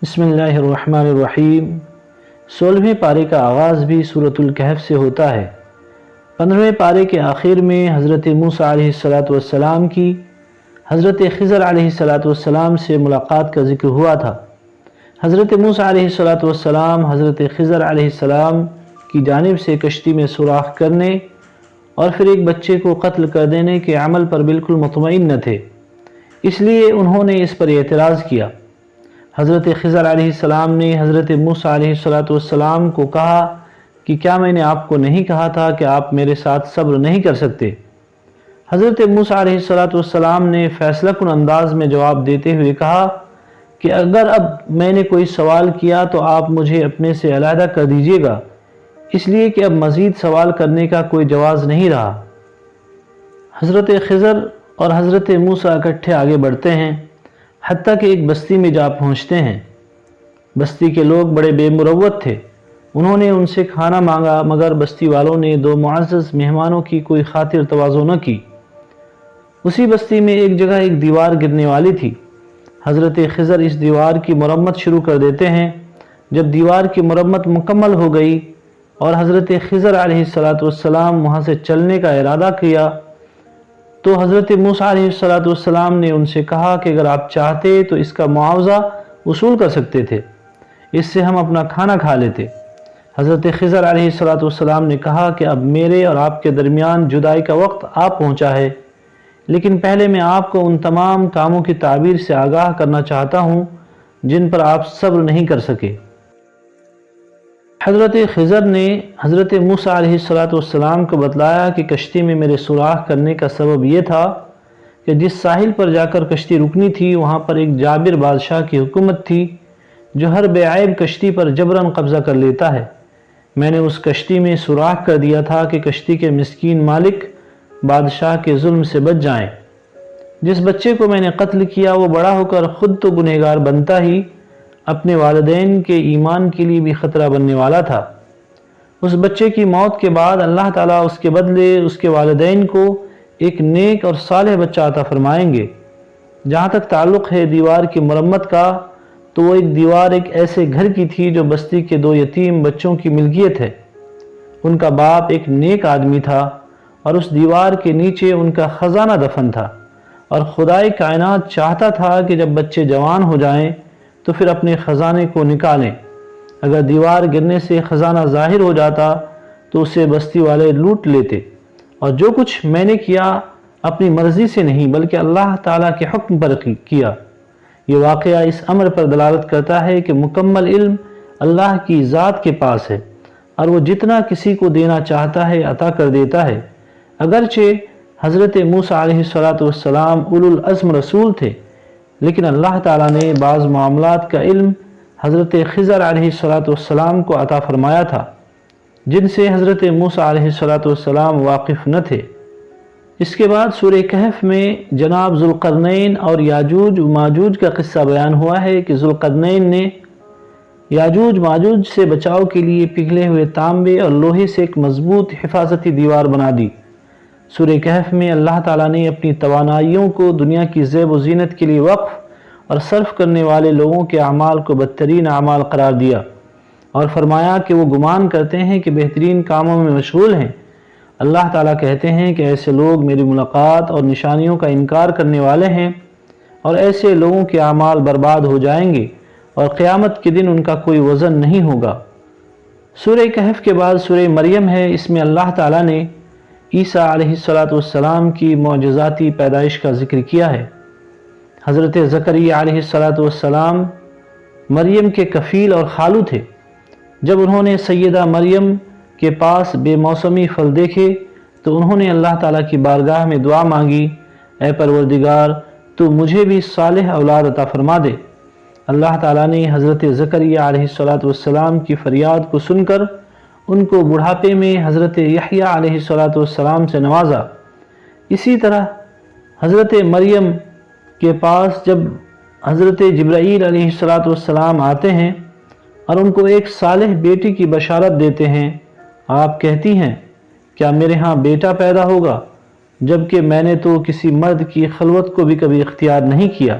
بسم اللہ الرحمن الرحیم 16ویں پارے کا آغاز بھی سورۃ الکہف سے ہوتا ہے۔ 15ویں پارے کے آخر میں حضرت موسیٰ علیہ السلام کی حضرت خضر علیہ السلام سے ملاقات کا ذکر ہوا تھا۔ حضرت موسیٰ علیہ السلام حضرت خضر علیہ السلام کی جانب سے کشتی میں سوراخ کرنے اور پھر ایک بچے کو قتل کر دینے کے عمل پر بالکل مطمئن نہ تھے، اس لیے انہوں نے اس پر اعتراض کیا۔ حضرت خضر علیہ السلام نے حضرت موسیٰ علیہ السلام کو کہا کہ کیا میں نے آپ کو نہیں کہا تھا کہ آپ میرے ساتھ صبر نہیں کر سکتے؟ حضرت موسیٰ علیہ السلام نے فیصلہ کن انداز میں جواب دیتے ہوئے کہا کہ اگر اب میں نے کوئی سوال کیا تو آپ مجھے اپنے سے علیحدہ کر دیجیے گا، اس لیے کہ اب مزید سوال کرنے کا کوئی جواز نہیں رہا۔ حضرت خضر اور حضرت موسیٰ اکٹھے آگے بڑھتے ہیں، حتیٰ کہ ایک بستی میں جا پہنچتے ہیں۔ بستی کے لوگ بڑے بے مروت تھے، انہوں نے ان سے کھانا مانگا، مگر بستی والوں نے دو معزز مہمانوں کی کوئی خاطر تواضع نہ کی۔ اسی بستی میں ایک جگہ ایک دیوار گرنے والی تھی۔ حضرت خضر اس دیوار کی مرمت شروع کر دیتے ہیں۔ جب دیوار کی مرمت مکمل ہو گئی اور حضرت خضر علیہ السلام وہاں سے چلنے کا ارادہ کیا تو حضرت موسیٰ علیہ السلام نے ان سے کہا کہ اگر آپ چاہتے تو اس کا معاوضہ وصول کر سکتے تھے، اس سے ہم اپنا کھانا کھا لیتے۔ حضرت خضر علیہ السلام نے کہا کہ اب میرے اور آپ کے درمیان جدائی کا وقت آ پہنچا ہے، لیکن پہلے میں آپ کو ان تمام کاموں کی تعبیر سے آگاہ کرنا چاہتا ہوں جن پر آپ صبر نہیں کر سکے۔ حضرت خضر نے حضرت موسیٰ علیہ السلام کو بتلایا کہ کشتی میں میرے سوراخ کرنے کا سبب یہ تھا کہ جس ساحل پر جا کر کشتی رکنی تھی وہاں پر ایک جابر بادشاہ کی حکومت تھی جو ہر بے عیب کشتی پر جبراً قبضہ کر لیتا ہے۔ میں نے اس کشتی میں سوراخ کر دیا تھا کہ کشتی کے مسکین مالک بادشاہ کے ظلم سے بچ جائیں۔ جس بچے کو میں نے قتل کیا وہ بڑا ہو کر خود تو گنہگار بنتا ہی اپنے والدین کے ایمان کے لیے بھی خطرہ بننے والا تھا۔ اس بچے کی موت کے بعد اللہ تعالیٰ اس کے بدلے اس کے والدین کو ایک نیک اور صالح بچہ عطا فرمائیں گے۔ جہاں تک تعلق ہے دیوار کی مرمت کا، تو وہ دیوار ایک ایسے گھر کی تھی جو بستی کے دو یتیم بچوں کی ملکیت ہے۔ ان کا باپ ایک نیک آدمی تھا اور اس دیوار کے نیچے ان کا خزانہ دفن تھا، اور خدائے کائنات چاہتا تھا کہ جب بچے جوان ہو جائیں تو پھر اپنے خزانے کو نکالیں۔ اگر دیوار گرنے سے خزانہ ظاہر ہو جاتا تو اسے بستی والے لوٹ لیتے، اور جو کچھ میں نے کیا اپنی مرضی سے نہیں بلکہ اللہ تعالیٰ کے حکم پر کیا۔ یہ واقعہ اس امر پر دلالت کرتا ہے کہ مکمل علم اللہ کی ذات کے پاس ہے، اور وہ جتنا کسی کو دینا چاہتا ہے عطا کر دیتا ہے۔ اگرچہ حضرت موسیٰ علیہ السلام اولو العزم رسول تھے، لیکن اللہ تعالیٰ نے بعض معاملات کا علم حضرت خضر علیہ السلام کو عطا فرمایا تھا جن سے حضرت موسیٰ علیہ السلام واقف نہ تھے۔ اس کے بعد سورہ کہف میں جناب ذوالقرنین اور یاجوج و ماجوج کا قصہ بیان ہوا ہے کہ ذوالقرنین نے یاجوج ماجوج سے بچاؤ کے لیے پگھلے ہوئے تانبے اور لوہے سے ایک مضبوط حفاظتی دیوار بنا دی۔ سورہ کہف میں اللہ تعالیٰ نے اپنی توانائیوں کو دنیا کی زیب و زینت کے لیے وقف اور صرف کرنے والے لوگوں کے اعمال کو بدترین اعمال قرار دیا، اور فرمایا کہ وہ گمان کرتے ہیں کہ بہترین کاموں میں مشغول ہیں۔ اللہ تعالیٰ کہتے ہیں کہ ایسے لوگ میری ملاقات اور نشانیوں کا انکار کرنے والے ہیں، اور ایسے لوگوں کے اعمال برباد ہو جائیں گے اور قیامت کے دن ان کا کوئی وزن نہیں ہوگا۔ سورہ کہف کے بعد سورہ مریم ہے، اس میں اللہ تعالیٰ نے عیسیٰ علیہ السلام کی معجزاتی پیدائش کا ذکر کیا ہے۔ حضرت زکریا علیہ السلام مریم کے کفیل اور خالو تھے۔ جب انہوں نے سیدہ مریم کے پاس بے موسمی پھل دیکھے تو انہوں نے اللہ تعالیٰ کی بارگاہ میں دعا مانگی، اے پروردگار تو مجھے بھی صالح اولاد عطا فرما دے۔ اللہ تعالیٰ نے حضرت زکریا علیہ السلام کی فریاد کو سن کر ان کو بڑھاپے میں حضرت یحییٰ علیہ السلام سے نوازا۔ اسی طرح حضرت مریم کے پاس جب حضرت جبرائیل علیہ السلام آتے ہیں اور ان کو ایک صالح بیٹی کی بشارت دیتے ہیں، آپ کہتی ہیں کیا میرے ہاں بیٹا پیدا ہوگا، جبکہ میں نے تو کسی مرد کی خلوت کو بھی کبھی اختیار نہیں کیا۔